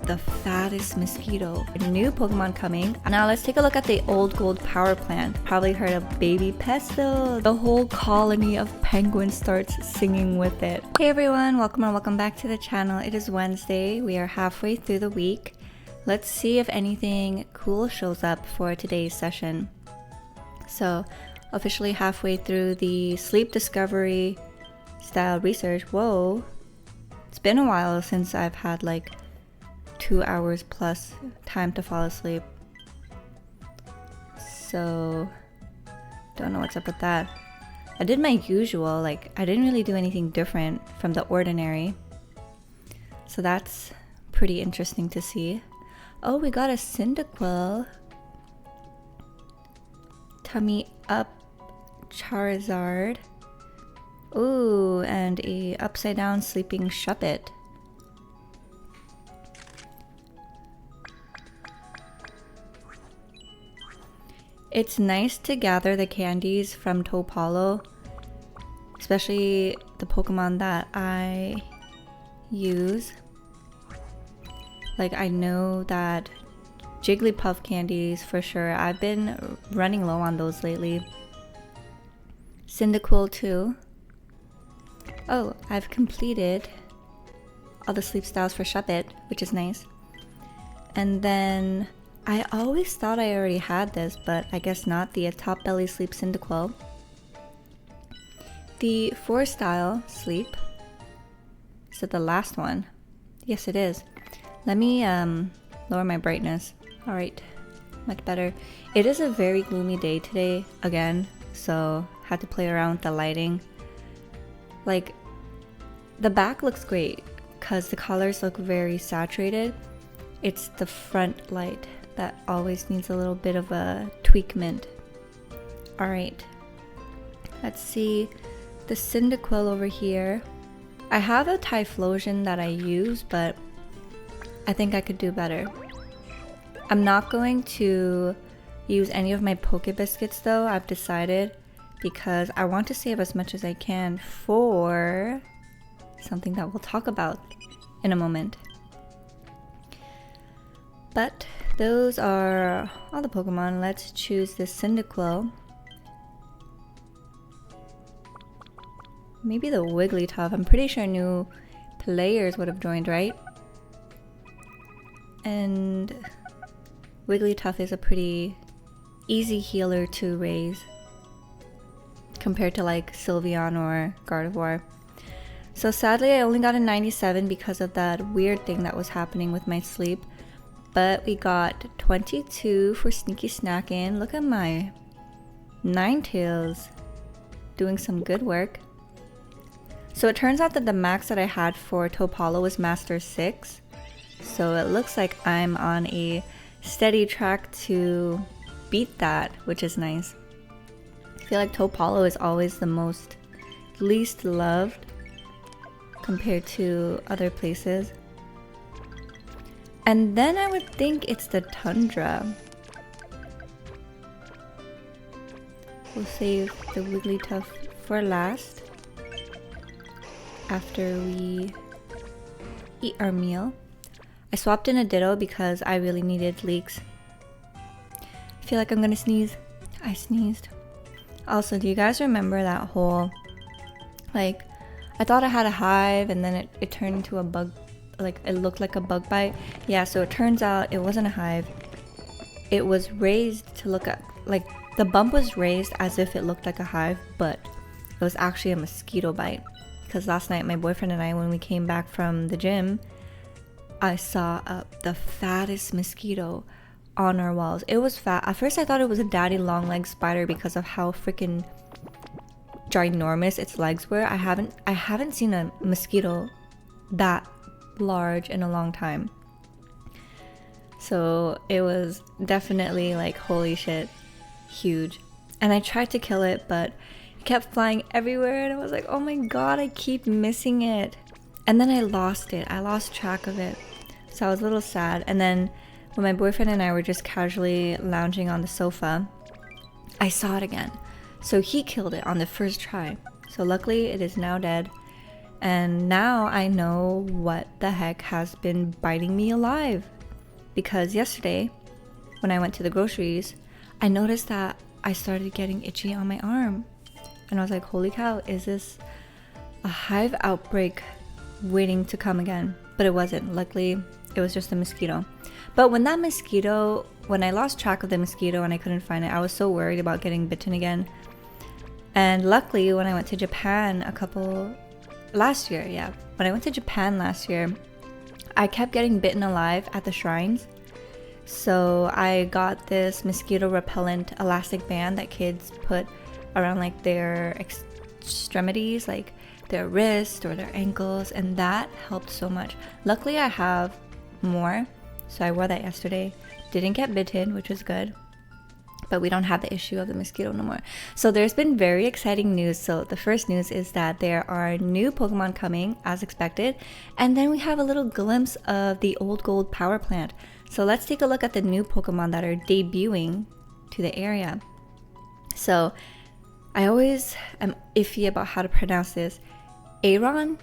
the fattest mosquito. A new Pokemon coming. Now let's take a look at the old gold power plant. Probably heard of Baby Pesto. The whole colony of penguins starts singing with it. Hey everyone, welcome back to the channel. It is Wednesday. We are halfway through the week. Let's see if anything cool shows up for today's session. So, officially halfway through the sleep discovery style research. Whoa. It's been a while since I've had like 2 hours plus time to fall asleep. So, don't know what's up with that. I did my usual, like I didn't really do anything different from the ordinary. So that's pretty interesting to see. Oh, we got a Cyndaquil. Tummy Up Charizard. Ooh, and a upside down sleeping Shuppet. It's nice to gather the candies from Topalo, especially the Pokemon that I use. Like I know that Jigglypuff candies for sure. I've been running low on those lately. Cyndaquil too. Oh, I've completed all the sleep styles for Shuppet, which is nice. And then I always thought I already had this, but I guess not. The Top Belly Sleep Cyndaquil. The 4-style Sleep. Is it the last one? Yes, it is. Let me lower my brightness. Alright, much better. It is a very gloomy day today, again, so had to play around with the lighting. Like, the back looks great because the colors look very saturated. It's the front light that always needs a little bit of a tweakment. Alright, let's see the Cyndaquil over here. I have a Typhlosion that I use, but I think I could do better. I'm not going to use any of my Poke Biscuits though, I've decided, because I want to save as much as I can for something that we'll talk about in a moment. But those are all the Pokemon. Let's choose this Cyndaquil. Maybe the Wigglytuff. I'm pretty sure new players would have joined, right? And Wigglytuff is a pretty easy healer to raise compared to like Sylveon or Gardevoir. So sadly I only got a 97 because of that weird thing that was happening with my sleep. But we got 22 for Sneaky Snackin'. Look at my Ninetales doing some good work. So it turns out that the max that I had for Topalo was Master 6. So it looks like I'm on a steady track to beat that, which is nice. I feel like Topalo is always the least loved compared to other places. And then I would think it's the Tundra. We'll save the Wigglytuff for last after we eat our meal. I swapped in a Ditto because I really needed leaks. I feel like I'm gonna sneeze. I sneezed. Also, do you guys remember that whole, like, I thought I had a hive and then it turned into a bug, like it looked like a bug bite. Yeah, so it turns out it wasn't a hive. It was raised to look at, like, the bump was raised as if it looked like a hive, but it was actually a mosquito bite. Because last night my boyfriend and I, when we came back from the gym, I saw the fattest mosquito on our walls. It was fat. At first I thought it was a daddy long leg spider because of how freaking ginormous its legs were. I haven't seen a mosquito that large in a long time. So it was definitely like, holy shit, huge. And I tried to kill it, but it kept flying everywhere and I was like, oh my god, I keep missing it. And then I lost it. I lost track of it. So I was a little sad. And then when my boyfriend and I were just casually lounging on the sofa, I saw it again. So he killed it on the first try. So luckily it is now dead. And now I know what the heck has been biting me alive. Because yesterday, when I went to the groceries, I noticed that I started getting itchy on my arm. And I was like, holy cow, is this a hive outbreak waiting to come again? But it wasn't. Luckily, it was just a mosquito. But when I lost track of the mosquito and I couldn't find it, I was so worried about getting bitten again. And luckily, when I went to Japan last year, when I went to Japan last year, I kept getting bitten alive at the shrines. So I got this mosquito repellent elastic band that kids put around like their extremities, like their wrist or their ankles, and that helped so much. Luckily, I have more, so I wore that yesterday. Didn't get bitten, which was good. But we don't have the issue of the mosquito no more. So there's been very exciting news. So the first news is that there are new Pokemon coming as expected. And then we have a little glimpse of the old gold power plant. So let's take a look at the new Pokemon that are debuting to the area. So I always am iffy about how to pronounce this. Aron,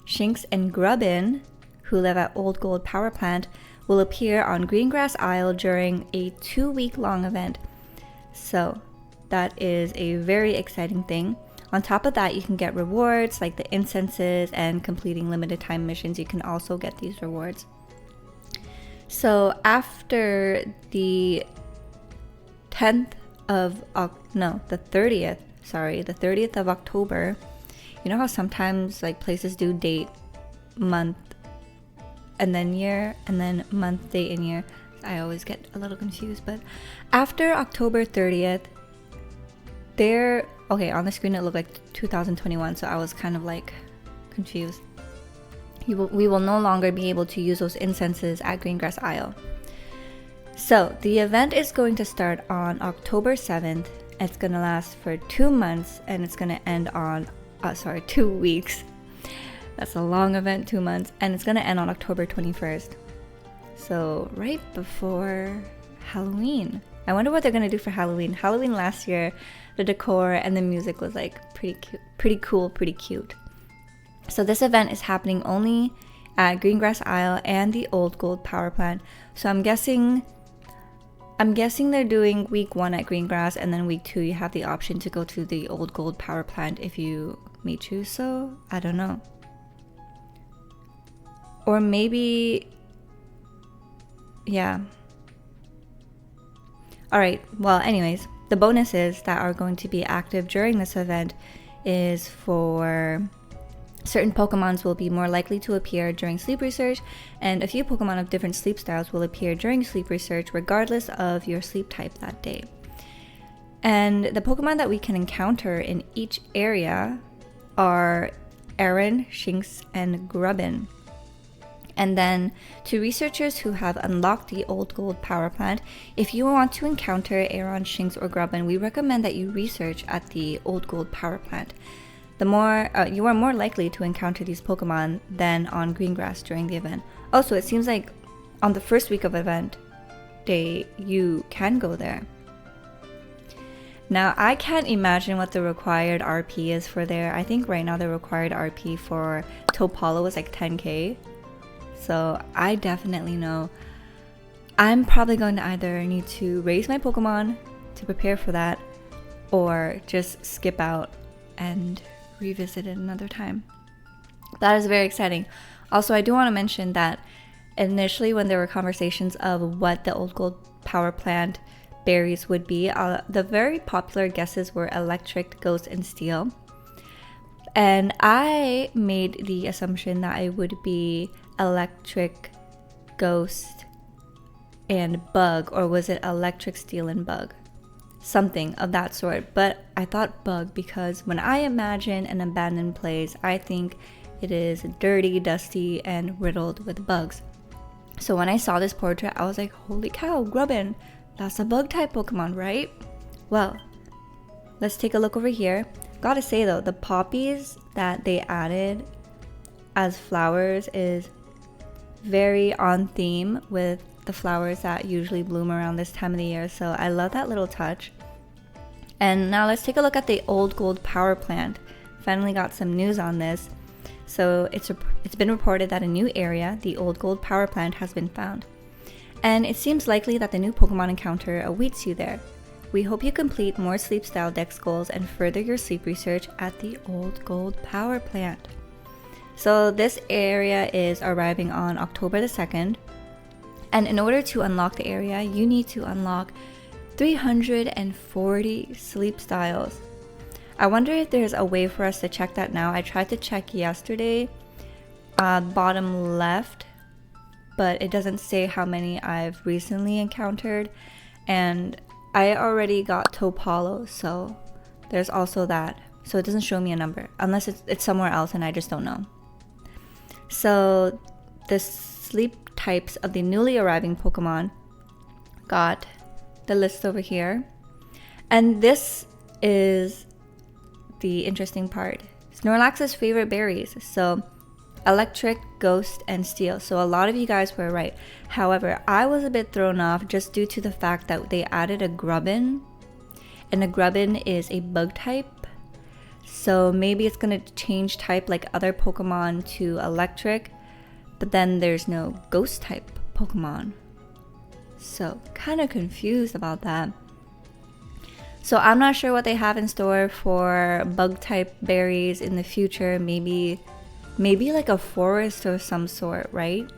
Shinx, and Grubbin, who live at Old Gold Power Plant, will appear on Greengrass Isle during a 2-week-long event. So that is a very exciting thing. On top of that, you can get rewards like the incenses, and completing limited time missions, you can also get these rewards. So after the 30th of October, you know how sometimes like places do date, month, and then year, and then month, date, and year. I always get a little confused, but after October 30th, on the screen it looked like 2021, so I was kind of like confused. We will no longer be able to use those incenses at Greengrass Isle. So the event is going to start on October 7th. It's going to last for 2 months, and it's going to end on 2 weeks. That's a long event, 2 months, and it's going to end on October 21st. So right before Halloween. I wonder what they're going to do for Halloween. Halloween last year, the decor and the music was like pretty cool, pretty cute. So this event is happening only at Greengrass Isle and the Old Gold Power Plant. So I'm guessing they're doing week 1 at Greengrass, and then week 2 you have the option to go to the Old Gold Power Plant if you may choose so. I don't know. Or maybe, yeah. Alright, well anyways, the bonuses that are going to be active during this event is for certain Pokemons will be more likely to appear during sleep research, and a few Pokemon of different sleep styles will appear during sleep research regardless of your sleep type that day. And the Pokemon that we can encounter in each area are Aron, Shinx, and Grubbin. And then to researchers who have unlocked the Old Gold Power Plant, if you want to encounter Aron, Shinx, or Grubbin, we recommend that you research at the Old Gold Power Plant. You are more likely to encounter these Pokemon than on Greengrass during the event. Also, it seems like on the first week of event day, you can go there. Now, I can't imagine what the required RP is for there. I think right now the required RP for Topala was like 10k. So I definitely know I'm probably going to either need to raise my Pokemon to prepare for that, or just skip out and revisit it another time. That is very exciting. Also, I do want to mention that initially when there were conversations of what the Old Gold Power Plant berries would be, the very popular guesses were electric, ghost, and steel. And I made the assumption that it would be electric, ghost, and bug, or was it electric, steel, and bug? Something of that sort. But I thought bug because when I imagine an abandoned place, I think it is dirty, dusty, and riddled with bugs. So when I saw this portrait, I was like, holy cow, Grubbin, that's a bug type Pokemon, right? Well, let's take a look over here. Gotta say though, the poppies that they added as flowers is very on theme with the flowers that usually bloom around this time of the year. So I love that little touch. And now let's take a look at the Old Gold Power Plant finally got some news on this. So it's been reported that a new area, the Old Gold Power Plant, has been found. And it seems likely that the new Pokemon encounter awaits you there. We hope you complete more sleep style dex goals and further your sleep research at the Old Gold Power Plant. So this area is arriving on October the 2nd. And in order to unlock the area, you need to unlock 340 sleep styles. I wonder if there's a way for us to check that now. I tried to check yesterday, bottom left, but it doesn't say how many I've recently encountered. And I already got Topalo, so there's also that. So it doesn't show me a number, unless it's somewhere else and I just don't know. So the sleep types of the newly arriving Pokemon got the list over here. And this is the interesting part. Snorlax's favorite berries. So electric, ghost, and steel. So a lot of you guys were right. However, I was a bit thrown off just due to the fact that they added a Grubbin. And a Grubbin is a bug type. So maybe it's going to change type like other Pokemon to electric. But then there's no ghost type Pokemon. So kind of confused about that. So I'm not sure what they have in store for bug type berries in the future. Maybe like a forest or some sort, right?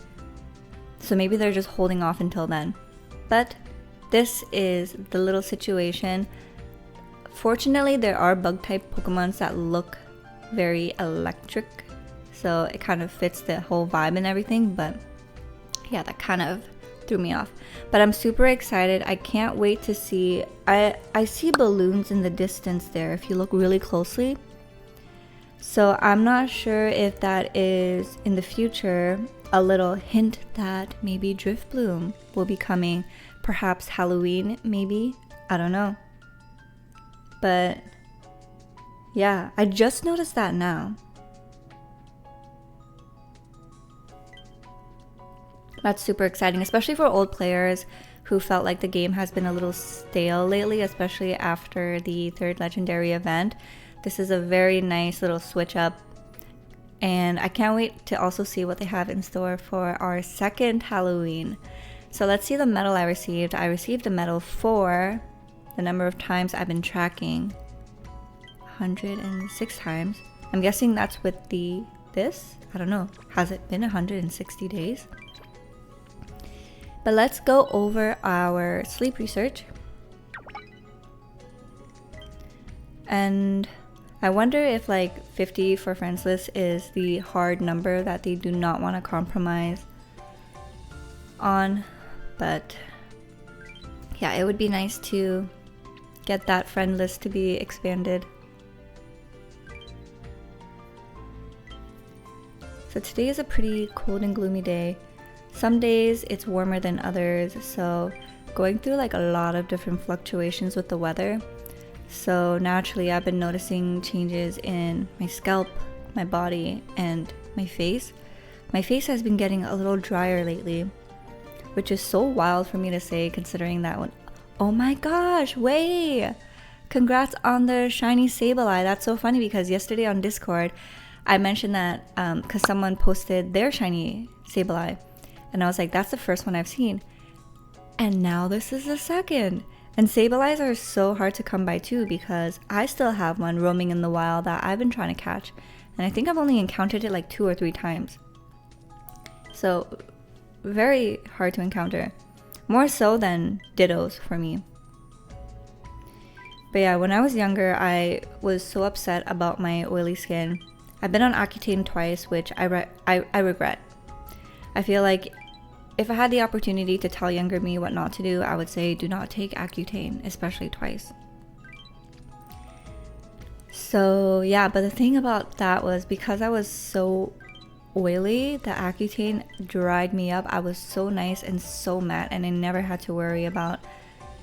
So maybe they're just holding off until then. But this is the little situation. Fortunately, there are bug type Pokemons that look very electric. So it kind of fits the whole vibe and everything. But yeah, that kind of threw me off. But I'm super excited. I can't wait to see. I see balloons in the distance there if you look really closely. So I'm not sure if that is in the future a little hint that maybe Driftbloom will be coming. Perhaps Halloween, maybe. I don't know. But yeah, I just noticed that now. That's super exciting, especially for old players who felt like the game has been a little stale lately, especially after the third legendary event. This is a very nice little switch up, and I can't wait to also see what they have in store for our second Halloween. So let's see the medal I received. I received a medal for the number of times I've been tracking. 106 times. I'm guessing that's with this? I don't know. Has it been 160 days? But let's go over our sleep research. And I wonder if like 50 for friends list is the hard number that they do not want to compromise on. But yeah, it would be nice to get that friend list to be expanded. So today is a pretty cold and gloomy day. Some days it's warmer than others, so going through like a lot of different fluctuations with the weather. So naturally I've been noticing changes in my scalp, my body, and my face. My face has been getting a little drier lately, which is so wild for me to say considering that one. Oh my gosh, Wei! Congrats on the shiny Sableye. That's so funny because yesterday on Discord I mentioned that because someone posted their shiny Sableye. And I was like, that's the first one I've seen. And now this is the second. And Sableyes are so hard to come by too because I still have one roaming in the wild that I've been trying to catch. And I think I've only encountered it like 2 or 3 times. So very hard to encounter. More so than Dittos for me. But yeah, when I was younger, I was so upset about my oily skin. I've been on Accutane twice, which I regret. I feel like if I had the opportunity to tell younger me what not to do, I would say do not take Accutane, especially twice. So yeah, but the thing about that was because I was so oily, the Accutane dried me up. I was so nice and so matte, and I never had to worry about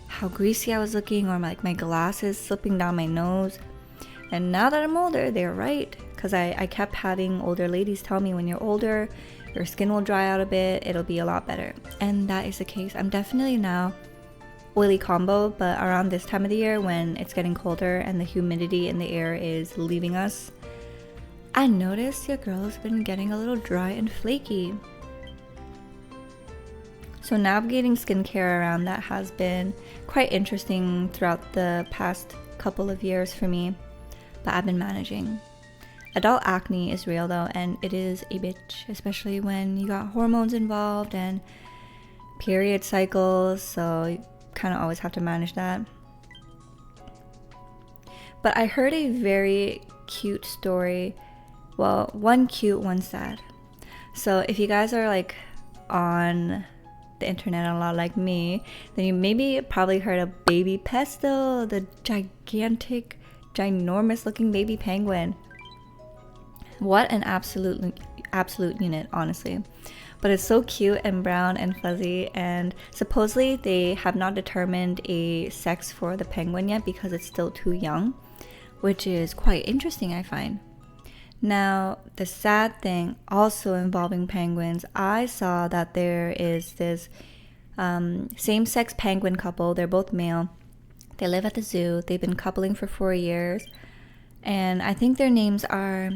how greasy I was looking or like my glasses slipping down my nose. And now that I'm older, they're right, because I kept having older ladies tell me when you're older, your skin will dry out a bit, it'll be a lot better. And that is the case. I'm definitely now oily combo, but around this time of the year when it's getting colder and the humidity in the air is leaving us, I noticed your girl's been getting a little dry and flaky. So navigating skincare around that has been quite interesting throughout the past couple of years for me, but I've been managing. Adult acne is real though, and it is a bitch, especially when you got hormones involved and period cycles, so you kind of always have to manage that. But I heard a very cute story. Well, one cute, one sad. So if you guys are like on the internet a lot like me, then you maybe probably heard of baby Pesto, the gigantic, ginormous looking baby penguin. What an absolute unit, honestly. But it's so cute and brown and fuzzy, and supposedly they have not determined a sex for the penguin yet because it's still too young, which is quite interesting, I find. Now, the sad thing also involving penguins, I saw that there is this same-sex penguin couple. They're both male. They live at the zoo. They've been coupling for 4 years. And I think their names are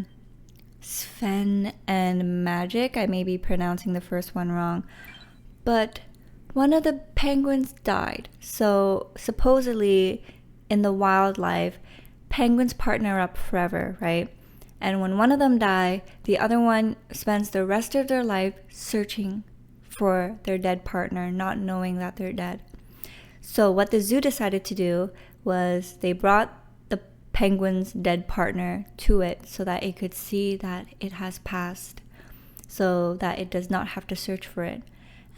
Sven and Magic. I may be pronouncing the first one wrong. But one of the penguins died. So supposedly in the wildlife, penguins partner up forever, right? And when one of them die, the other one spends the rest of their life searching for their dead partner, not knowing that they're dead. So what the zoo decided to do was they brought the penguin's dead partner to it so that it could see that it has passed, so that it does not have to search for it.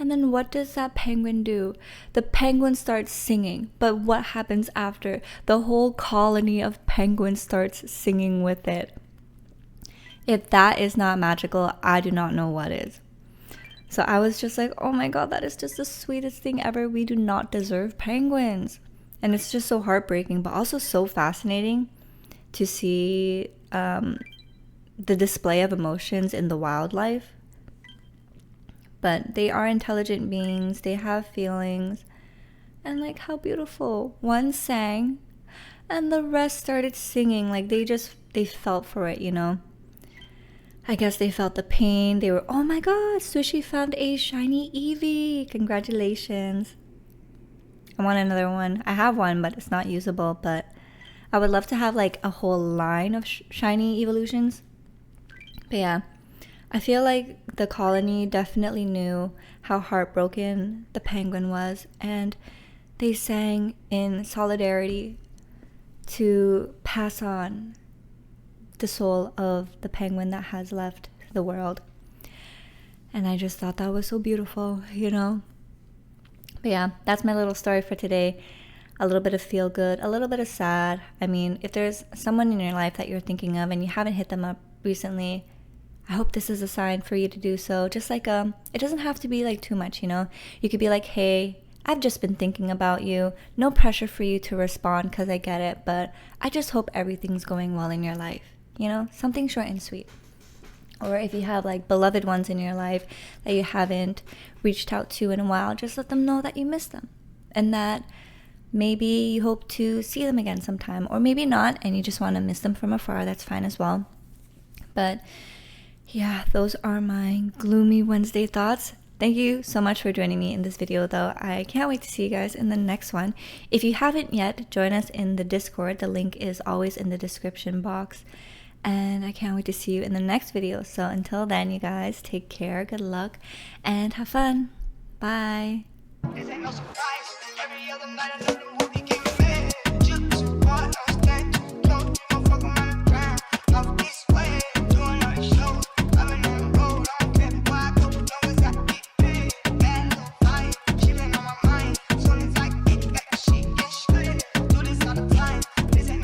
And then what does that penguin do? The penguin starts singing. But what happens after? The whole colony of penguins starts singing with it. If that is not magical, I do not know what is. So I was just like, oh my god, that is just the sweetest thing ever. We do not deserve penguins. And it's just so heartbreaking, but also so fascinating to see the display of emotions in the wildlife. But they are intelligent beings. They have feelings. And like, how beautiful. One sang and the rest started singing. Like they felt for it, you know. I guess they felt the pain. They were, oh my god, Sushi found a shiny Eevee. Congratulations. I want another one. I have one, but it's not usable. But I would love to have like a whole line of shiny evolutions. But yeah, I feel like the colony definitely knew how heartbroken the penguin was. And they sang in solidarity to pass on the soul of the penguin that has left the world. And I just thought that was so beautiful, you know. But yeah, that's my little story for today. A little bit of feel good, a little bit of sad. I mean, if there's someone in your life that you're thinking of and you haven't hit them up recently, I hope this is a sign for you to do so. Just like it doesn't have to be like too much, you know. You could be like, hey, I've just been thinking about you. No pressure for you to respond because I get it, but I just hope everything's going well in your life. You know, something short and sweet. Or if you have like beloved ones in your life that you haven't reached out to in a while, just let them know that you miss them and that maybe you hope to see them again sometime, or maybe not and you just want to miss them from afar. That's fine as well. But yeah, those are my gloomy Wednesday thoughts. Thank you so much for joining me in this video though. I can't wait to see you guys in the next one. If you haven't yet, join us in the Discord. The link is always in the description box. And I can't wait to see you in the next video. So until then, you guys, take care, good luck, and have fun. Bye.